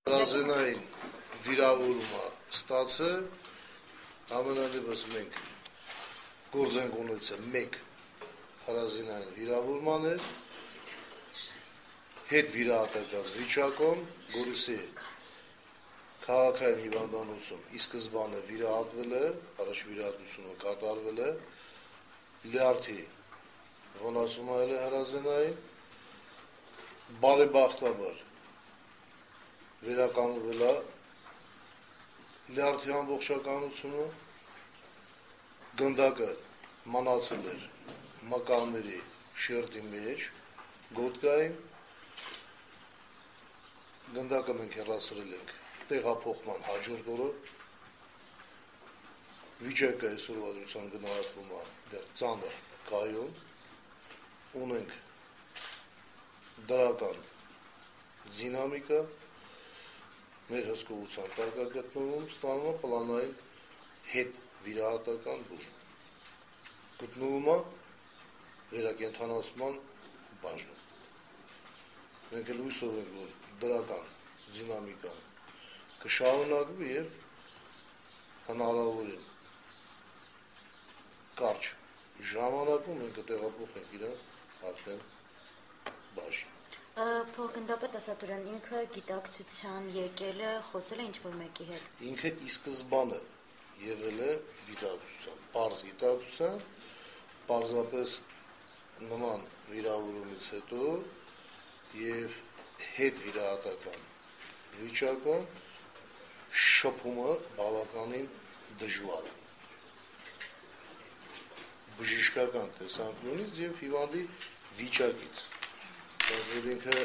Հրազենային վիրավորումը ստացը, ամենադեպս մենք գործ ենք ունեցել մեկ հրազենային վիրավորման էր, հետ վիրահատական վիճակում, Գորիսի քաղաքային հիվանդանոցում ի սկզբանե վիրահատվել է, առաջ վիրահատությունը կատարվել է, լյարդի վնասումայել է հրազենային, բարեբախտաբար վերականգնվել է լյարդի ամբողջականությունը, գնդակը մնացել էր մկանների շերտի մեջ, գոտկային, գնդակը մենք հեռացրել ենք տեղափոխման հաջորդ օրը, վիճակը այսօրվա դրությամբ գնահատվում է դեռ ծանր կայուն, ունենք դրական դինամիկա, մեր հսկողության տակ է գտնվում, ստանում է պլանային հետ վիրահատական բուժում, գտնվում է վերակենդանացման բաժնում։ Մենք էլ հույսով ենք, որ դրական դինամիկան կշարունակվի եւ հնարավորին կարճ ժամանակում մենք կտեղափոխենք իրեն արդեն բաժին։ Փոխգնդապետ Ասատուրյան, ինքը գիտակցության եկել է, խոսել է ինչ-որ մեկի հետ։ Ինքը ի սկզբանե եղել է գիտակցության, պարզ գիտակցության, պարզապես նման վիրավորումից հետո եւ հետ վիրահատական վիճակում շփումը բավականին դժվար է։ Բժշկական տեսանկյունից եւ հիվանդի վիճակից։ Բայց ինքը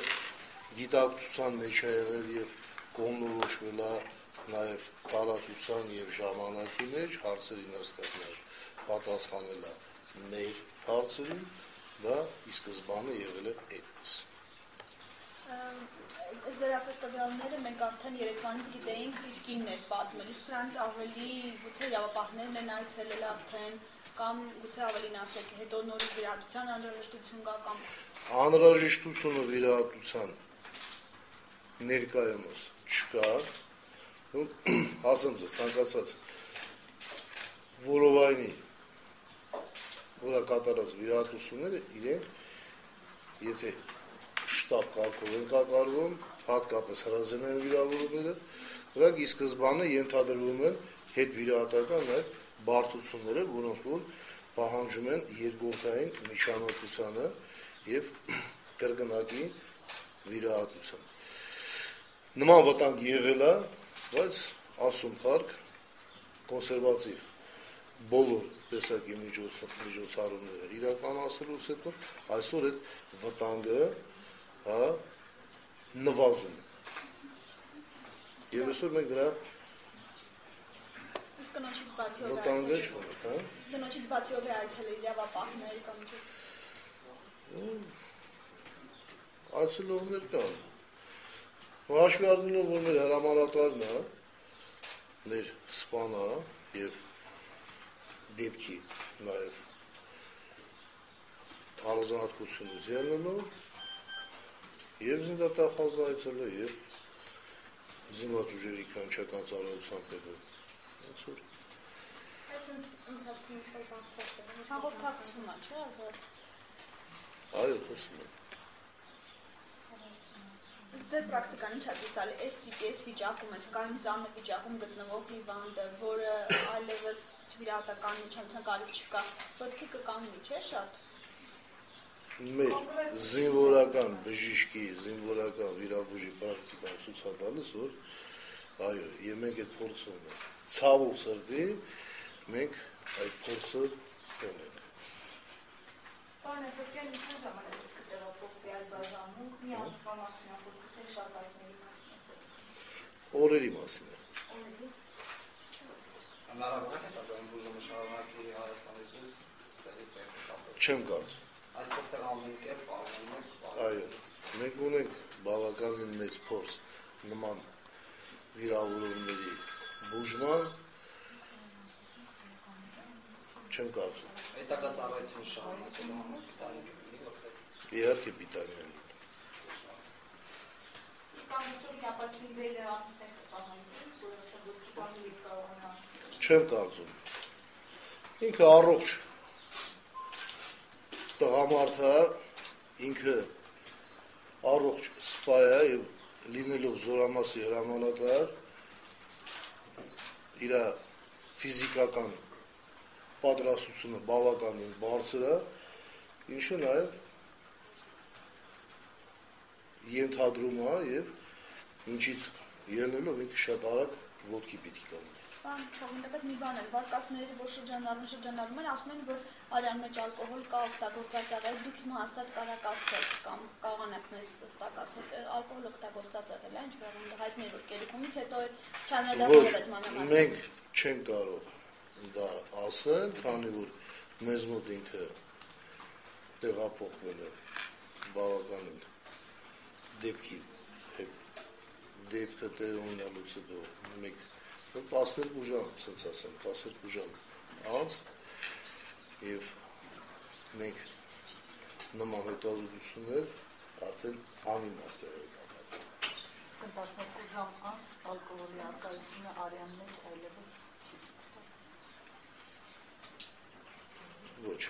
գիտակցության մեջ է եղել եւ կողմնորոշվել է նաեւ տարածության եւ ժամանակի մեջ հարցերին հստակներ պատասխանել է մեր հարցերին, դա ի սկզբանե եղել է այդպես։ Ձեր ասաստավյալները մենք արդեն Երևանից գիտեինք իր կինն էր պատմել, սրանց ավելի գուցե իրավապահներն են այցելել արդեն կամ գուցե ավելին ասեք, հետո նորից վիրահատության անհրաժեշտություն կա կամ անհրաժեշտությունը վիրահատության ներկայումս չկա, ասեմ ձեզ ցանկացած որովայնի որը կատարած վիրահատությունները իրենք եթե շտապ կարգով են կատարվում, հատկապես հրազենային վիրավորումները, դրանք ի սկզբանե ենթադրվում են հետ վիրահատական նաև բարդությունները, որոնք որ պահանջում են երկրորդային միջամտությանը եւ կրկնակի վիրահատության։ Նման վտանգ եղել է, բայց ասում փառք կոնսերվատիվ բոլոր տեսակի միջոցառումները իրականացրելուց հետո այսօր այդ վտանգը նվազում է։ Եվ այսօր մենք դրա կնոջից բացի վտանգը չունենք, հա։ Կնոջից բացի ով է այցելել իրավապահներ կամ այցելողներ կան։ Հաշվի առնելով, որ մեր հրամանատարն է, մեր սպանը եւ դեպքի նաեւ առանձնահատկությունից ելնելով եւ զինվորական այցելել եւ զինված ուժերի կանչական ծառայության պետը։ Այսօր հաղորդակցվում է, չէ՞, Ազատ։ Այո, խոսում եմ։ Ձեր պրակտիկան ինչ է ցույց տալի, այս տիպի այս վիճակում, այս կայուն ծանր վիճակում գտնվող հիվանդը, որը այլևս վիրահատական միջամտության կարիք չկա, պետք է կկանգնի, չէ՞ շատ։ Մեր զինվորական բժիշկի, զինվորական վիրաբույժի պրակտիկան ցույց է տալիս, որ այո, եւ մենք այդ փորձը ունենք։ Ցավոք սրտի մենք այդ փորձը ունենք։ Պարոն Ասատյան, ինչքան ժամանակից կտեղափոխվի այդ բաժանում, մի ամսվա մասին է խոսքը, թե շաբաթների մասին է խոսքը։ Օրերի մասին է խոսքը։ Հնարավոր է հետագայում բուժումը շարունակվի Հայաստանից դուրս։ Չեմ կարծում։ Այսպես տեղավորվում կերպ պարոնում եք։ Այո, մենք ունենք բավականին մեծ փորձ նման վիրավորումների բուժման, չեմ կարծում։ Հետագա ծառայություն շարունակելու համար պիտանի կլինի, որպես իհարկե պիտանի է։ ամբողջովին ապակին վեր ամիսներ կպահանջի, որովհետև ոքի բանալի կարողանա։ Չեմ կարծում։ Ինքը առողջ տղամարդ է, ինքը առողջ սպա է եւ լինելով զորամասի հրամանատար իր ֆիզիկական պատրաստությունը բավականին բարձր է, ինչը նաեւ ենթադրում է եւ ինչից ելնելով ինքը շատ արագ ոտքի պիտի կանգնի։ Բան, թողնելով մի բան է, վարկածների, որ շրջանառում են, ասում են, որ արյան մեջ ալկոհոլ կա օգտագործած եղել, դուք հիմա հաստատ կարաք ասեք կամ կարողանաք մեզ հստակ ասեք, ալկոհոլ օգտագործած եղել է, ինչ որ այնտեղ հայտնի է, որ կերիկումից հետո չանրադառնալով այդ մանրամասը։ Մենք չենք կարող դա ասել, քանի որ մեզ մոտ ինքը տեղափոխվել է բավականին դեպքը տեղ ունենալուց հետո մեկ 12 ժամ, ասած ասեմ, 12 ժամ անց եւ մենք նման հետազոտություններ արդեն անիմաստ է կատարել։ Իսկ 12 ժամ անց ալկոհոլի առկայությունը արյան մեջ այլևս չի ցույց տալիս։ Ոչ։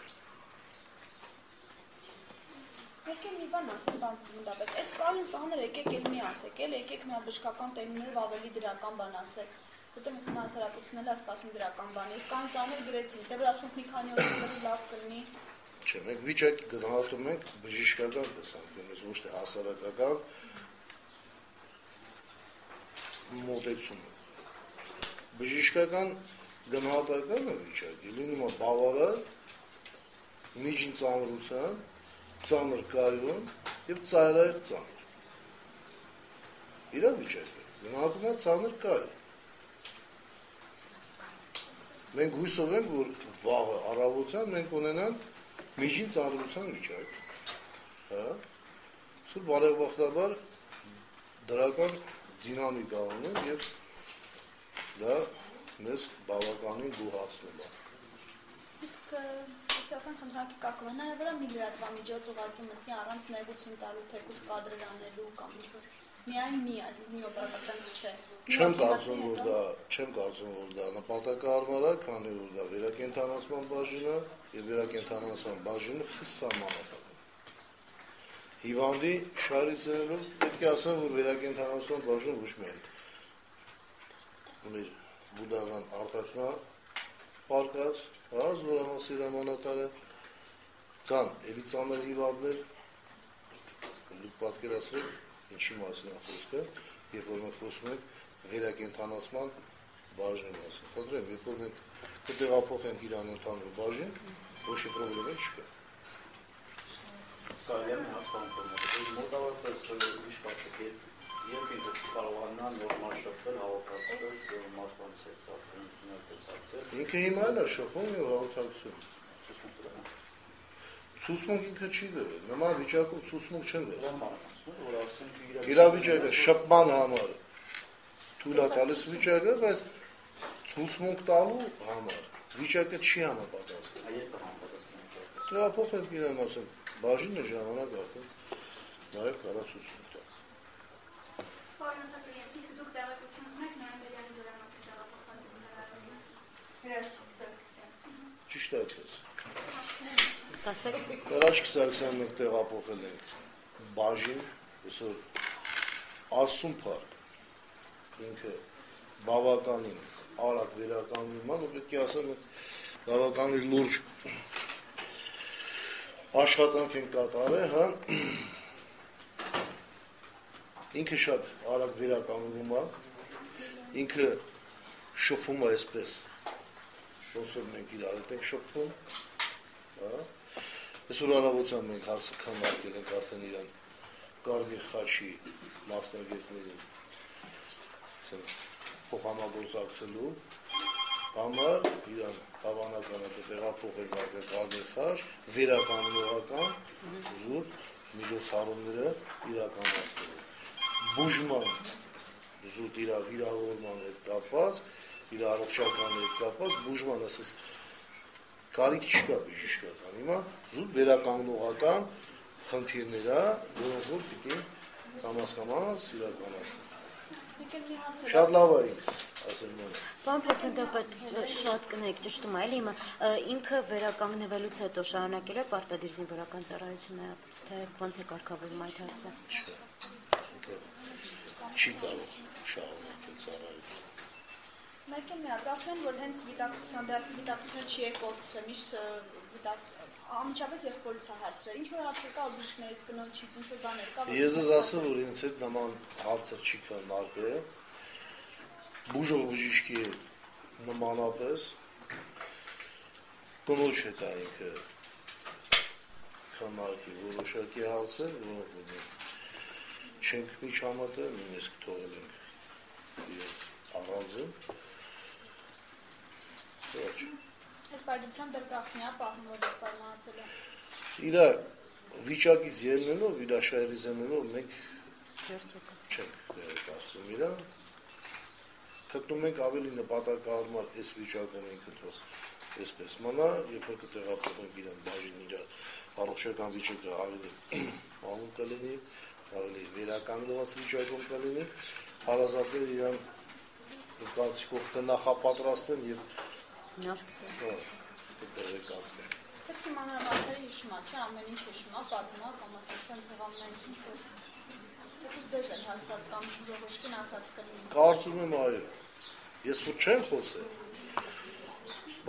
Եկեք մի բան ասեմ, բան fundament։ Այս կալին ծանր եկեք էլ մի ասեք, եկեք մի բժշկական տերմիններով ավելի դրական բան ասեք։ Որտեղ ես հասարակությունն էլ սպասում դրական բան։ Իսկ կան ծանր գրեցին, դե որ ասում եք մի քանի օրը լավ կլինի։ Չէ, մենք վիճակ գնահատում ենք բժշկական տեսանկյունից, ոչ թե հասարակական մոտեցումը։ Բժշկական գնահատականը վիճակի լինում է բավարար, միջին ծանրության, ծանր կայուն եւ ծայրահեղ ծանր։ Իրա վիճակը գնահատում է ծանր կայուն։ Մենք հույսով ենք, որ վաղը առավոտյան մենք ունենանք միջին ծանրության վիճակ, հա, սուր բարեբախտաբար դրական դինամիկա ունեն եւ դա մեզ բավականին գոհացնում է։ Իսկ սիասան խնդրանքի կարգավորն հնարավոր է մի լրատվամիջոց ուղղակի մտնի առանց ներողություն տալու, թեկուզ կադրեր անելու կամ ինչ-որ միայն մի օպերատորից չէ։ Չեմ կարծում, որ դա նպատակահարմար է, քանի որ դա վերակենդանացման բաժին է եւ վերակենդանացման բաժինը խսսամանապատ է։ Հիվանդի շարիցներով պետք է ասեմ, որ վերակենդանացման բաժինը ոչ միայն մեր բուդական արտաքնա պարկած, հա, զորամասի հրամանատարը, կան էլի ծանր հիվանդներ, դուք պատկերացրեք, ինչի մասին է խոսքը, երբ որ մենք խոսում ենք վերակենդանացման բաժնի մասին։ Խնդրեմ, երբ որ մենք կտեղափոխենք իրան ընդհանուր բաժին, ոչ մի պրոբլեմ չկա։ Կարելի է հասկանալ, մոտավորապես ինչ կարծեք, երբ ինքը կարողանա նորմալ շփվել, հաղորդակցվել, մարդկանց հետ արդեն Ինքը հիմա էլ է շփվում եւ հաղորդակցում։ Ցուցմունք ինքը չի դրել, նման վիճակում ցուցմունք չեն դրել։ Իրավիճակը շփման համար թույլ է տալիս վիճակը, բայց ցուցմունք տալու համար վիճակը չի համապատասխանում։ Երբ համապատասխանում։ Տեղափոխենք իրան ասեմ, բաժինը ժամանակ արդեն նաեւ կարա ցուցմունք տա։ Պարոն իսկ դուք տեղեկություն ունեք Նայբերյանի զորամասի տեղափոխված հրաժարակից։ Ճիշտ է այդպես։ Դասեք Հրաչք Սարգսյան մենք տեղափոխել ենք բաժին, այսօր Ասում փառք, ինքը բավականին արագ վերականգնում է, պետք է ասեմ բավականին լուրջ աշխատանք են կատարել, հա, ինքը շատ արագ վերականգնում է, ինքը շփվում է այսպես, ոնց որ մենք իրար հետ ենք շփվում, հա, այսօր առավոտյան մենք հարցը քննարկել ենք արդեն իրան Կարմիր խաչի մասնագետներին փոխհամագործակցելու համար իրան հավանական է տեղափոխել արդեն Կարմիր խաչ, վերականգնողական զուտ միջոցառումները իրականացնելու։ Բուժման զուտ իր վիրավորման հետ կապված, իր առողջական հետ կապված բուժման ասես կարիք չկա բժշկական, հիմա զուտ վերականգնողական խնդիրներ է, որոնք որ պիտի կամաց իրականացնել։ Եկել մի հարց էր Շատ լավ է ասեմ mən։ Պարոն Փերքենտապետ, շատ կնեք, ճշտում է, էլի ինքը վերականգնվելուց հետո շարունակել է պարտադիր զինվորական ծառայությունը, թե ոնց է կարգավորում այդ հարցը։ Չի կարող շարունակել ծառայություն։ Մեկ է մի հատ ասում են, որ հենց գիտակցության դասի գիտակցությունը չի կորցրել, միշտ անմիջապես եղբորից է հարցրել։ Ինչ որ հարցեր կա բժիշկներից, կնոջից, ինչ որ բաներ կա։ Ես ես ասում որ ինձ հետ նման հարցեր չի քննարկվել։ Բուժող բժիշկի հետ նմանապես կնոջ հետ է ինքը քննարկի որոշակի հարցեր, որոնք չենք միջամտել, նույնիսկ թողել ենք իրենց առանձին։ Ոչ։ Այս բարդության դեռ գաղտնի է պահում, որ պայմանացել է։ Իր վիճակից ելնելով, իր աշխարհից ելնելով մենք չենք ներկայացնում իրան։ Գտնում ենք ավելի նպատակահարմար այս վիճակում ինքը թող այսպես մնա, երբ որ կտեղափոխենք իրան բաժին իր առողջական վիճակը ավելի մանուկ կլինի, ավելի վերականգնված վիճակում կլինի, հարազատներ իրան կարծիքով կնախապատրաստեն եւ կտեղեկացնեն։ Պետք է մանրավանքերի հիշում է, չէ, ամեն ինչ հիշում է, պատմում է, կամ ասած սենց եղամնային ինչ որ։ Դուք դες են հաստատ կամ ժողովրդին ասած կլինի։ Կարծում եմ այո։ Ես որ չեմ խոսել,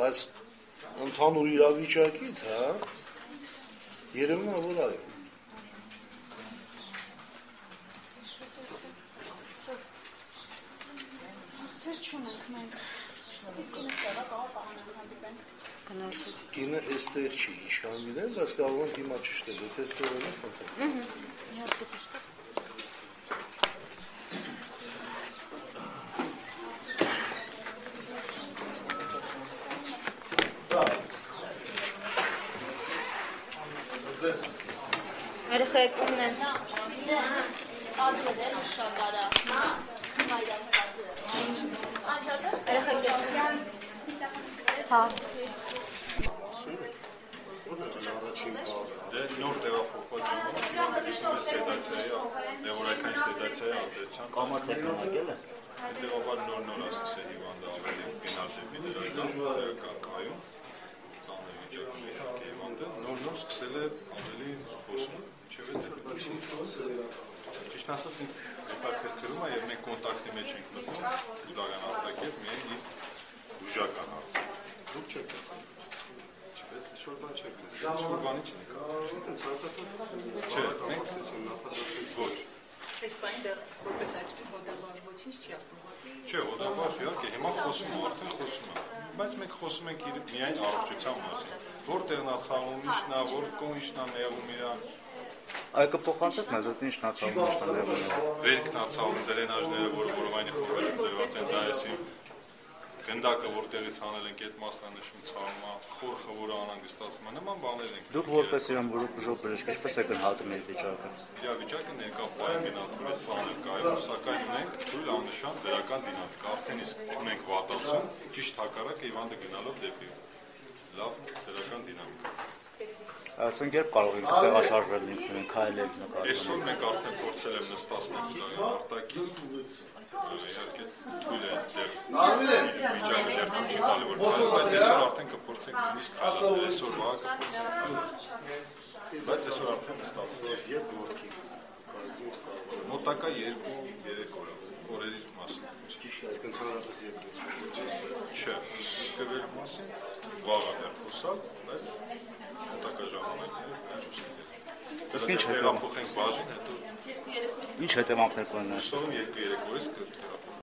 բայց ընդհանուր իրավիճակից, հա, երևում է որ այո։ Ձեր չունենք մենք։ Իսկ ինձ տեղա կարող կանենք հանդիպենք։ Կինը այստեղ չի, ինչքան գիտես, բայց կարող ենք հիմա ճշտել, եթե այստեղ ունենք խնդրեմ։ Իհարկե ճիշտ է։ Երեխեք ումն են։ Ադրել է շագարա։ Հա։ Դե նոր տեղափոխված ժամանակ դիսում է սեդացիայի, նեվրոկային սեդացիայի ազդեցության Կամաց եք նամակել է։ հետևաբար նոր ասես է հիվանդը ավելի գնալ դեպի դրական կայում, ծանր վիճակում է հիվանդը, նոր սկսել է ավելի խոսում, չէ՞ թե ճիշտ ասած ինձ հետաքրքրում է եւ մենք կոնտակտի մեջ ենք մտնում ուդարյան արտակետ միայն իր բուժական հարցը։ Դուք չեք տեսնում։ Չպես շոր բան չեք լսել։ Շոր բանի չնկատում։ Շուտ ցանկացած։ Չէ, մենք նախադասել ոչ։ Այս բանի դեռ որպես այդպեսի հոդավար ոչինչ չի ասում։ Չէ, հոդավար իհարկե հիմա խոսում է, արդեն խոսում է։ Բայց մենք խոսում ենք միայն առողջության մասին։ Որտեղ նա ցավում, ինչն է, որ ինչն է նեղում իրան։ Այ կփոխանցեք մեզ, այդ ինչն է ցավում, ինչն է նեղում։ Վերքն է ցավում, դրենաժները, որը որովայնի խորհուրդ դրված են, դա էսի գնդակը որտեղից հանել ենք այդ մասնանշում ցավում է, խորխը, որը անհանգստացնում է, նման բաներ ենք։ Դուք որպես իրան բուժող բժիշկ ինչպես եք գնահատում այդ վիճակը։ Իրավիճակը ներկա պահին գնահատում է ծանր կայուն, սակայն ունենք թույլ աննշան դրական դինամիկա, արդեն իսկ ունենք վատացում, ճիշտ հակառակը հիվանդը գնալով դեպի լավ դրական դինամիկա։ Ասենք երբ կարող ենք տեղաշարժվել ինքնուրույն քայլել նկատել։ Այսօր մենք արդեն փորձել եմ նստացնել դրան արտակից, իհարկե թույլ է դեռ վիճակը դեռ թույլ չի տալի որ քայլել, բայց այսօր արդեն կփորձենք նույնիսկ խաղացնել, այսօր վաղը կփորձենք։ Բայց այսօր արդեն նստացել է երբ որքի մոտակա 2-3 օրերի մասին։ Ճիշտ է, այսինքն ցանրապես երկու։ Չէ, կվեր մասին վաղը դեռ խոսալ, բայց մոտակա ժամանակներից դեռ Իսկ ինչ հետո փոխենք բաժին, հետո ինչ հետևանքներ կունենա։ Սովն 2-3 օրից կտեղափոխենք։